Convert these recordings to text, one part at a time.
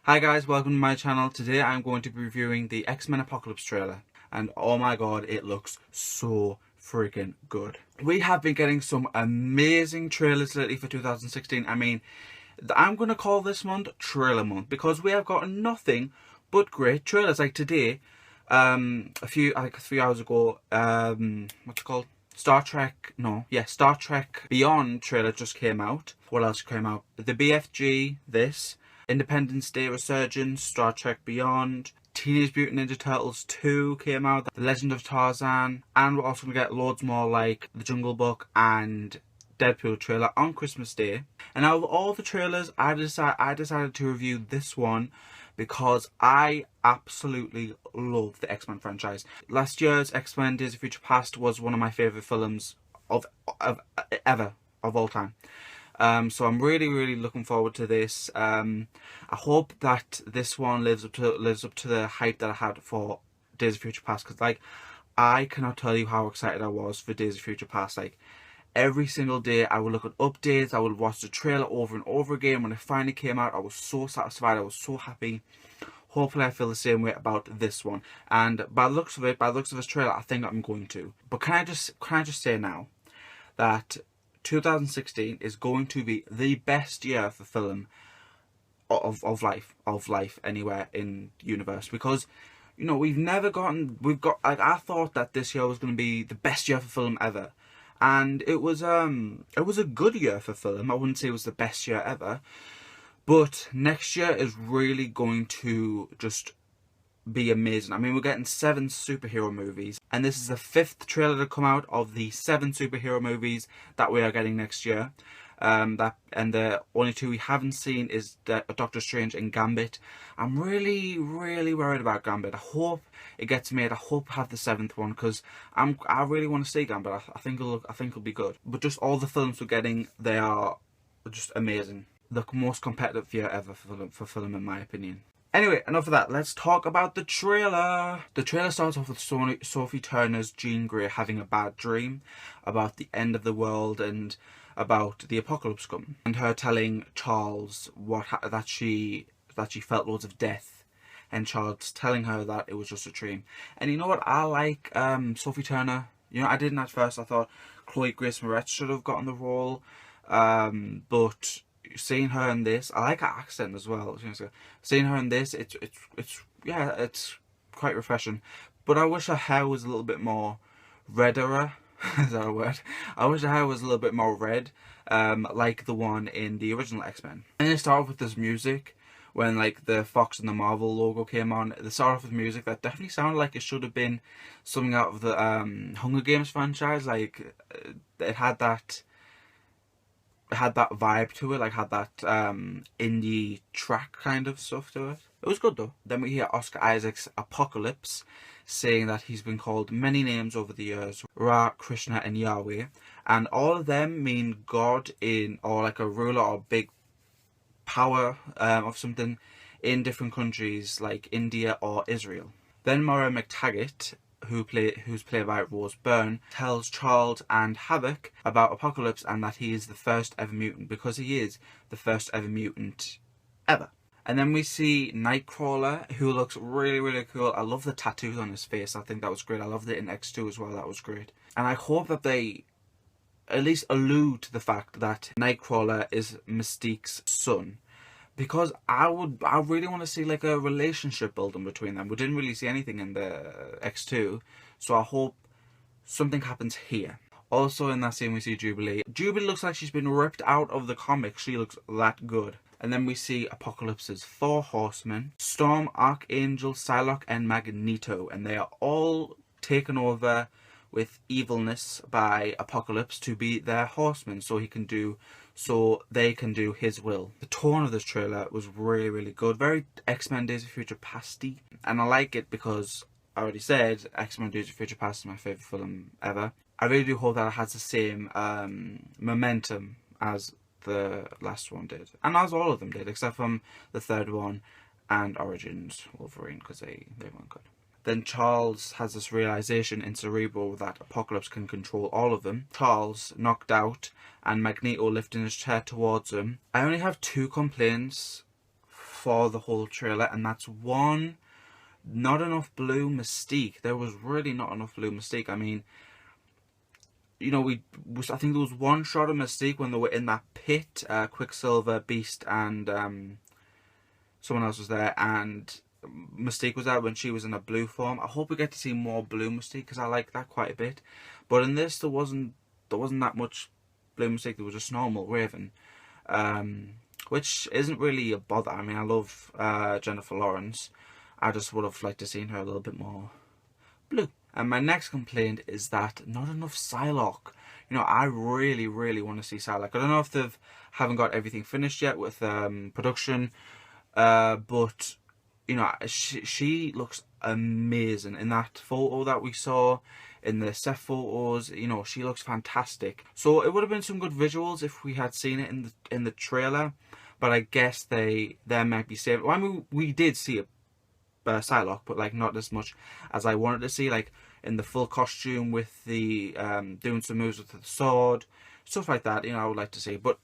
Hi guys, welcome to my channel. Today I'm going to be reviewing the X-Men Apocalypse trailer, and oh my god, it looks so freaking good. We have been getting some amazing trailers lately for 2016. I mean, I'm going to call this month Trailer Month because we have gotten nothing but great trailers. Like today, a few 3 hours ago, what's it called? Star Trek Beyond trailer just came out. What else came out? The BFG, this, Independence Day Resurgence, Star Trek Beyond, Teenage Mutant Ninja Turtles 2 came out, The Legend of Tarzan, and we're also going to get loads more like The Jungle Book and Deadpool trailer on Christmas Day. And out of all the trailers, I decided to review this one because I absolutely love the X-Men franchise. Last year's X-Men Days of Future Past was one of my favourite films of all time. So I'm really looking forward to this. I hope that this one lives up to the hype that I had for Days of Future Past, because like I cannot tell you how excited I was for Days of Future Past. Like every single day I would look at updates, I would watch the trailer over and over again. When it finally came out, I was so satisfied, I was so happy. Hopefully I feel the same way about this one. And by the looks of this trailer, I think I'm going to. But can I just say now that 2016 is going to be the best year for film of life anywhere in the universe, because you know I thought that this year was going to be the best year for film ever, and it was a good year for film. I wouldn't say it was the best year ever, but next year is really going to just be amazing. I mean, we're getting 7 superhero movies, and this is the 5th trailer to come out of the 7 superhero movies that we are getting next year. And the only 2 we haven't seen is Doctor Strange and Gambit. I'm really worried about Gambit. I hope it gets made. I hope I have the 7th one, because I really want to see Gambit. I think it'll be good. But just all the films we're getting, they are just amazing. The most competitive year ever for film, in my opinion. Anyway, enough of that. Let's talk about the trailer. The trailer starts off with Sophie Turner's Jean Grey having a bad dream about the end of the world and about the apocalypse coming, and her telling Charles that she felt loads of death, and Charles telling her that it was just a dream. And you know what? I like Sophie Turner. You know, I didn't at first. I thought Chloe Grace Moretz should have gotten the role, but seeing her in this, I like her accent as well. Seeing her in this, it's quite refreshing. But I wish her hair was a little bit more redder. Is that a word? I wish her hair was a little bit more red, like the one in the original X-Men. And they start off with this music when like the Fox and the Marvel logo came on. They start off with music that definitely sounded like it should have been something out of the Hunger Games franchise. Like it had that vibe to it, like had that indie track kind of stuff to it. It was good though. Then we hear Oscar Isaac's Apocalypse saying that he's been called many names over the years, Ra, Krishna and Yahweh, and all of them mean God or like a ruler or big power of something in different countries like India or Israel. Then Moira McTaggart, who's played by Rose Byrne, tells Charles and Havoc about Apocalypse and that he is the first ever mutant, because he is the first ever mutant ever. And then we see Nightcrawler, who looks really cool. I love the tattoos on his face. I think that was great. I loved it in X2 as well. That was great. And I hope that they at least allude to the fact that Nightcrawler is Mystique's son, because I really want to see like a relationship building between them. We didn't really see anything in the X2, so I hope something happens here. Also in that scene we see Jubilee. Jubilee looks like she's been ripped out of the comics. She looks that good. And then we see Apocalypse's 4 horsemen: Storm, Archangel, Psylocke and Magneto, and they are all taken over with evilness by Apocalypse to be their horsemen, so they can do his will. The tone of this trailer was really good, very X-Men Days of Future Pasty, and I like it because I already said X-Men Days of Future Past is my favourite film ever. I really do hope that it has the same momentum as the last one did, and as all of them did, except from the 3rd one and Origins Wolverine, because they weren't good. Then Charles has this realization in Cerebro that Apocalypse can control all of them. Charles knocked out and Magneto lifting his chair towards him. I only have 2 complaints for the whole trailer, and that's one, not enough blue Mystique. There was really not enough blue Mystique. I mean, you know, I think there was one shot of Mystique when they were in that pit, Quicksilver, Beast, and someone else was there, and Mystique was out when she was in a blue form. I hope we get to see more blue Mystique, because I like that quite a bit. But in this, there wasn't that much blue Mystique. There was just normal Raven, which isn't really a bother. I mean, I love Jennifer Lawrence. I just would have liked to seen her a little bit more blue. And my next complaint is that not enough Psylocke. You know, I really, really want to see Psylocke. I don't know if they haven't got everything finished yet with production, but you know, she looks amazing in that photo that we saw, in the set photos. You know, she looks fantastic. So it would have been some good visuals if we had seen it in the trailer, but I guess they might be saved. Well, I mean, we did see it, Psylocke, but like not as much as I wanted to see, like in the full costume with the doing some moves with the sword, stuff like that. You know, I would like to see. But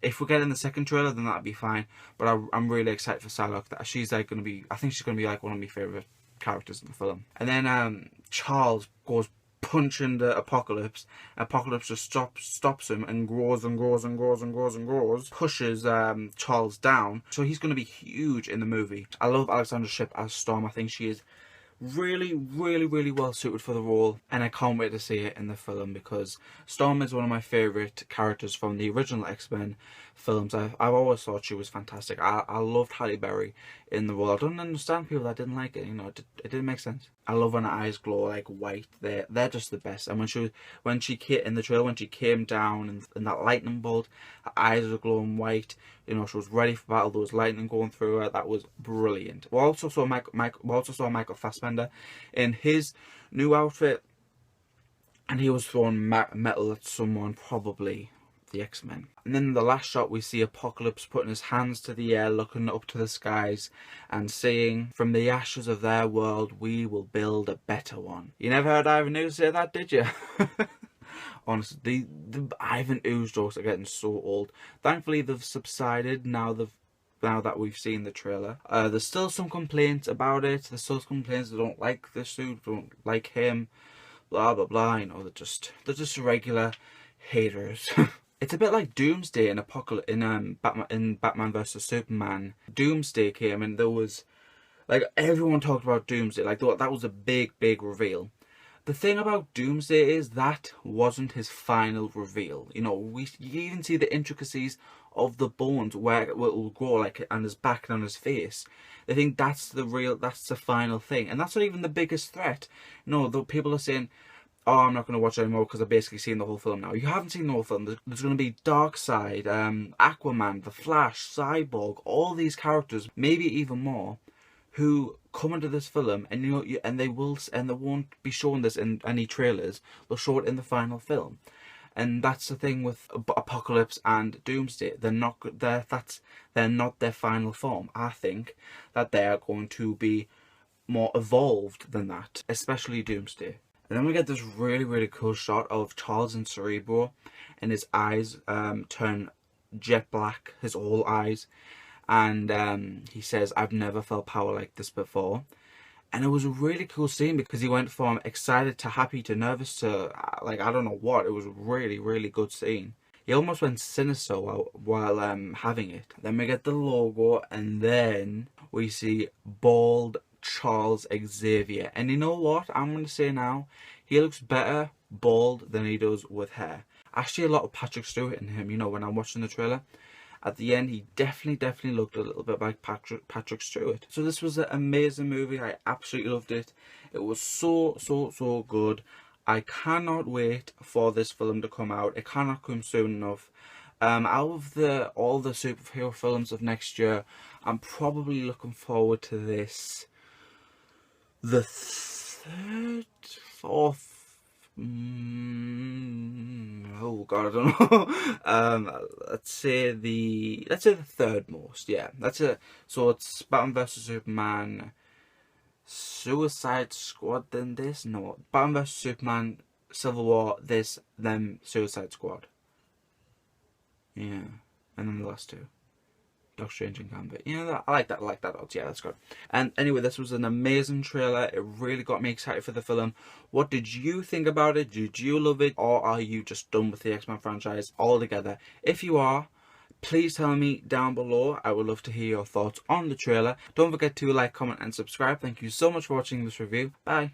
if we get in the second trailer, then that'd be fine. But I'm really excited for Psylocke. That she's like going to be, I think she's going to be like one of my favourite characters in the film. And then Charles goes punching the Apocalypse. Apocalypse just stops him and grows and grows and grows and grows and grows. Pushes Charles down. So he's going to be huge in the movie. I love Alexandra Shipp as Storm. I think she is really, really, really well suited for the role, and I can't wait to see it in the film, because Storm is one of my favourite characters from the original X-Men films. I've always thought she was fantastic. I loved Halle Berry in the role. I don't understand people that didn't like it. You know, it didn't make sense. I love when her eyes glow like white. They're just the best. And when she came in the trailer, when she came down in that lightning bolt, her eyes were glowing white. You know, she was ready for battle. There was lightning going through her. That was brilliant. We also saw Michael Fassbender in his new outfit, and he was throwing metal at someone, probably the X-Men. And then in the last shot, we see Apocalypse putting his hands to the air, looking up to the skies and saying, "From the ashes of their world, we will build a better one." You never heard Ivan Ooze say that, did you? Honestly, the Ivan Ooze jokes are getting so old. Thankfully, they've subsided now that we've seen the trailer. There's still some complaints about it. There's still some complaints. They don't like the suit, don't like him, blah blah blah. You know, they're just regular haters. It's a bit like Doomsday in Batman vs Superman. Doomsday came and there was, like, everyone talked about Doomsday. Like, that was a big reveal. The thing about Doomsday is that wasn't his final reveal. You know, you even see the intricacies of the bones where it will grow, like on his back and on his face. They think that's the final thing, and that's not even the biggest threat. No, the people are saying, "Oh, I'm not going to watch it anymore because I've basically seen the whole film now." You haven't seen the whole film. There's going to be Darkseid, Aquaman, The Flash, Cyborg, all these characters, maybe even more, who come into this film, and they won't be showing this in any trailers. They'll show it in the final film, and that's the thing with Apocalypse and Doomsday. They're not their final form. I think that they are going to be more evolved than that, especially Doomsday. And then we get this really cool shot of Charles in Cerebro, and his eyes turn jet black, his whole eyes. And he says, "I've never felt power like this before." And it was a really cool scene because he went from excited to happy to nervous to, like, I don't know what. It was a really good scene. He almost went sinister while having it. Then we get the logo, and then we see bald Charles Xavier. And you know what? I'm going to say now, he looks better bald than he does with hair. Actually, a lot of Patrick Stewart in him, you know, when I'm watching the trailer. At the end, he definitely looked a little bit like Patrick Stewart. So this was an amazing movie. I absolutely loved it. It was so good. I cannot wait for this film to come out. It cannot come soon enough. Out of all the superhero films of next year, I'm probably looking forward to this. The third, fourth. Oh god, I don't know. Let's say the third most. Yeah, so it's Batman vs Superman, Suicide Squad, then this. No, Batman vs Superman, Civil War, this, then Suicide Squad. Yeah, and then the last two. Doctor Strange and Gambit. You know, I like that odds. Yeah, that's good. And anyway, this was an amazing trailer. It really got me excited for the film. What did you think about it? Did you love it? Or are you just done with the X-Men franchise altogether? If you are, please tell me down below. I would love to hear your thoughts on the trailer. Don't forget to like, comment and subscribe. Thank you so much for watching this review. Bye.